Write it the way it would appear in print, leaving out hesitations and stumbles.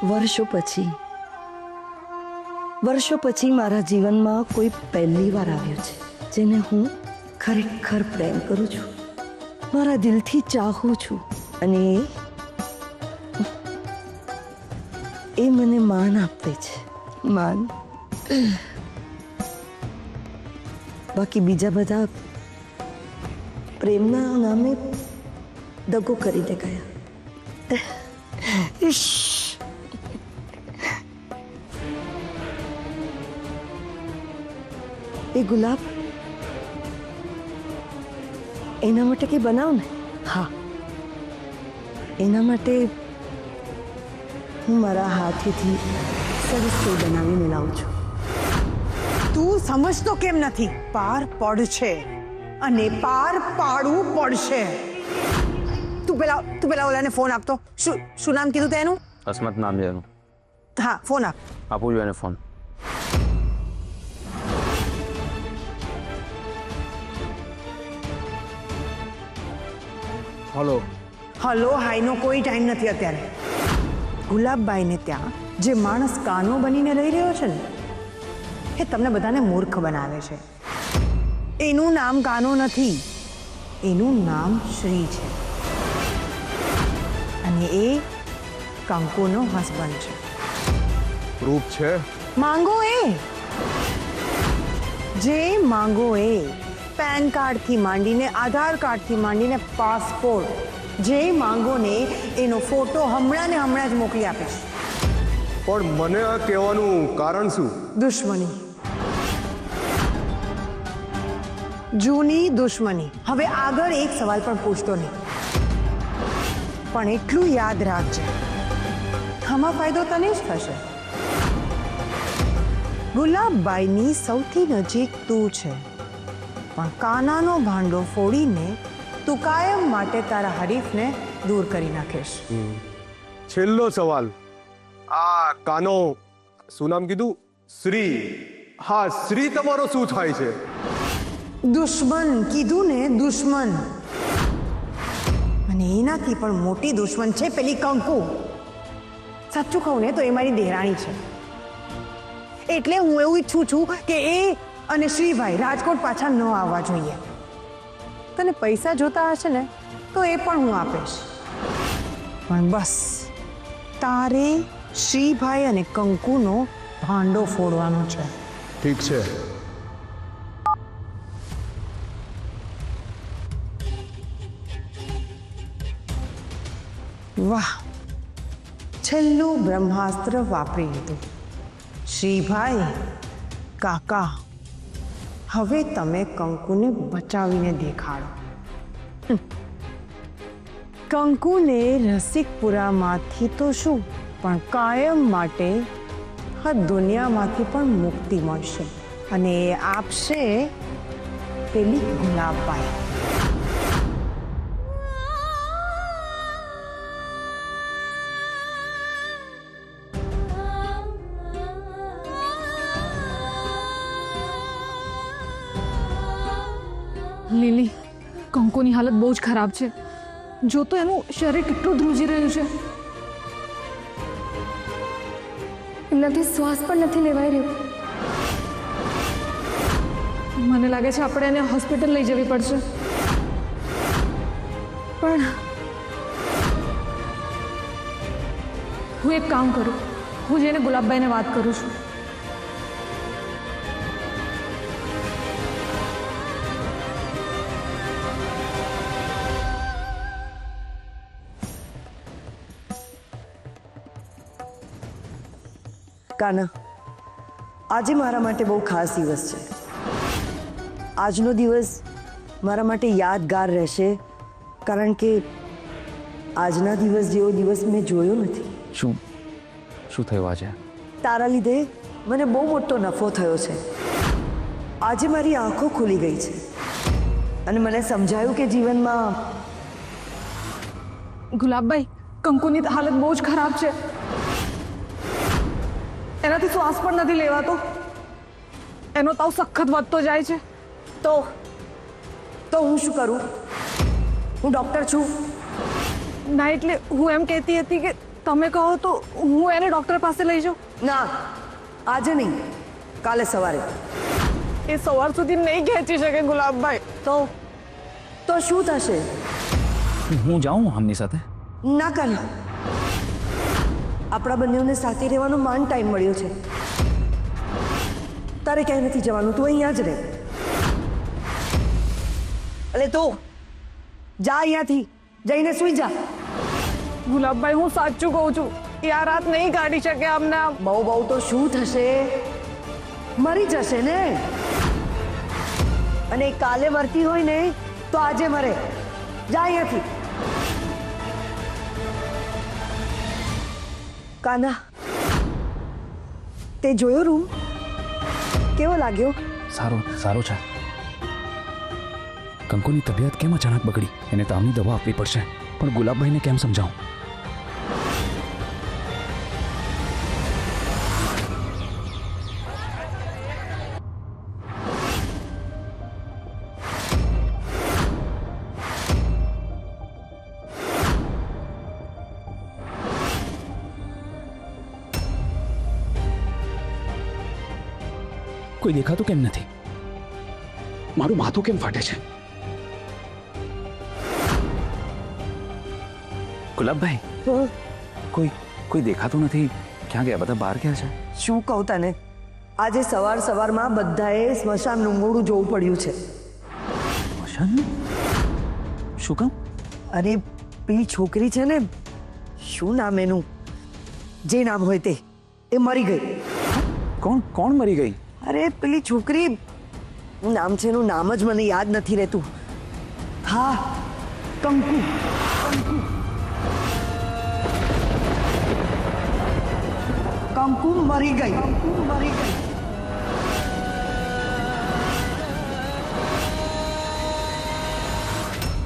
વર્ષો પછી મારા જીવનમાં કોઈ પહેલી વાર આવ્યો છે જેને હું ખરેખર પ્રેમ કરું છું, મારા દિલથી ચાહું છું, અને એ મને માન આપે છે, માન. બાકી બીજા બધા પ્રેમના નામે દગો કરીને ગયા. એ ગુલાબ એના માટે કંઈ બનાવ ને. હા, એના માટે હું મારા હાથેથી સરસ કંઈ બનાવીને લાવું છું. તું સમજતો કેમ નથી? પાર પડશે અને પાર પાડવું પડશે. તું પેલા ઓલાને ફોન આપતો. શું નામ કીધું તે એનું? અસ્મત નામ છે એનું. હા, ફોન આપ. આપું છું એને ફોન. હલો. હલો હાઈનો કોઈ ટાઈમ નથી અત્યારે. ગુલાબબાઈને ત્યાં જે માણસ કાનો બનીને રહી રહ્યો છે ને, એ તમને બધાને મૂર્ખ બનાવે છે. એનું નામ કાનો નથી, એનું નામ શ્રી છે, અને એ કંકુનો હસબન્ડ છે. રૂપ છે. માંગો એ જે માંગો એ પેન કાર્ડથી માંડીને આધાર કાર્ડથી માંડીને પાસપોર્ટ જે માંગો ને એનો ફોટો હમણાં ને હમણાં જ મોકલી આપીશ. પણ મને આ કહેવાનું કારણ શું? દુશ્મની, જૂની દુશ્મની. હવે આગળ એક સવાલ પણ પૂછતો નહીં, પણ એટલું યાદ રાખજે, આમાં ફાયદો તને જ થશે. ગુલાબબાઈની સૌથી નજીક તું છે, પણ કાનાનો ભાંડો ફોડીને તું કાયમ માટે તારા હરીફને દૂર કરી નાખીશ. છેલ્લો સવાલ. આ કાનો શું નામ કીધું? શ્રી. હા, શ્રી તમારો શું થાય છે? દુશ્મન કીધું ને, દુશ્મન. અને એનાથી પણ મોટી દુશ્મન છે પેલી કંકુ. સાચું કહું ને તો એ મારી દેરાણી છે, એટલે હું એવું ઈચ્છું છું કે એ અને શ્રીભાઈ રાજકોટ પાછા ન આવવા જોઈએ. તને પૈસા જોતા હશે ને તો એ પણ હું આપીશ, પણ બસ તારે શ્રીભાઈ અને કંકુનો ભાંડો ફોડવાનો છે. ઠીક છે. વાહ, છેલ્લું બ્રહ્માસ્ત્ર વાપરી લીધું. શ્રીભાઈ, કાકા, હવે તમે કંકુને બચાવીને દેખાડો. કંકુને રસિકપુરામાંથી તો શું, પણ કાયમ માટે આ દુનિયામાંથી પણ મુક્તિ મળશે, અને એ આપશે પેલી ગુલાબબાઈ. લીલી, કંકુની હાલત બહુ જ ખરાબ છે. જો તો એનું શરીર કેટલું ધ્રુજી રહ્યું છે. એમનાથી શ્વાસ પણ નથી લેવાઈ રહ્યો. મને લાગે છે આપણે એને હોસ્પિટલ લઈ જવી પડશે. પણ હું એક કામ કરું, હું જઈને ગુલાબબાઈને વાત કરું છું. કાના, આજે મારા માટે બહુ ખાસ દિવસ છે. આજનો દિવસ મારા માટે યાદગાર રહેશે, કારણ કે આજના દિવસ જેવો દિવસ મેં જોયો નથી. શું થયું આજે? તારા લીધે મને બહુ મોટો નફો થયો છે. આજે મારી આંખો ખુલી ગઈ છે અને મને સમજાયું કે જીવનમાં ગુલાબબાઈ, કંકુની હાલત બહુ જ ખરાબ છે. એનાથી શ્વાસ પણ નથી લેવાતો. એનો તાવ સખત વધતો જાય છે. તો હું શું કરું? હું ડૉક્ટર છું. ના, એટલે હું એમ કહેતી હતી કે તમે કહો તો હું એને ડૉક્ટર પાસે લઈ જાઉં. ના, આજે નહીં, કાલે સવારે. એ સવાર સુધી નહીં ખેંચી શકે ગુલાબભાઈ. તો શું થશે? હું જાઉં આમની સાથે? ના કાલે, આપણા બંનેઓને સાથે રહેવાનો માંડ ટાઈમ મળ્યો છે. તારે ક્યાંય નથી જવાનું, તું અહીંયા જ રહે. અલે તો જા અહીંયાથી, જઈને સૂઈ જા. ગુલાબભાઈ હું સાચું કહું છું, એ આ રાત નહીં કાઢી શકે આમને આમ. બહુ તો શું થશે? મરી જશે ને. અને કાલે મરતી હોય ને તો આજે મરે. જા અહીંયાથી. કાના, તે જોયો રૂમ? કેવો લાગ્યો? સારો છે. કંકુની તબિયત કેમ અચાનક બગડી? એને તાવની દવા આપવી પડશે, પણ ગુલાબભાઈને કેમ સમજાવું? કોઈ દેખાતું કેમ નથી? મારું માથું કેમ ફાટે છે? ગુલાબભાઈ, કોઈ દેખાતું નથી. ક્યાં ગયા બધા? બહાર ગયા છે? શું કહું તને, આજે સવારમાં બધાએ સ્મશાનનું મોડું જોવું પડ્યું છે. શું કામ? અરે પેલી છોકરી છે ને, શું નામ એનું, જે નામ હોય તે, એ મરી ગઈ. કોણ મરી ગઈ? અરે પેલી છોકરી, નામ છે એનું, નામ જ મને યાદ નથી રહેતું. હા, કંકુ. કંકુ મરી ગઈ.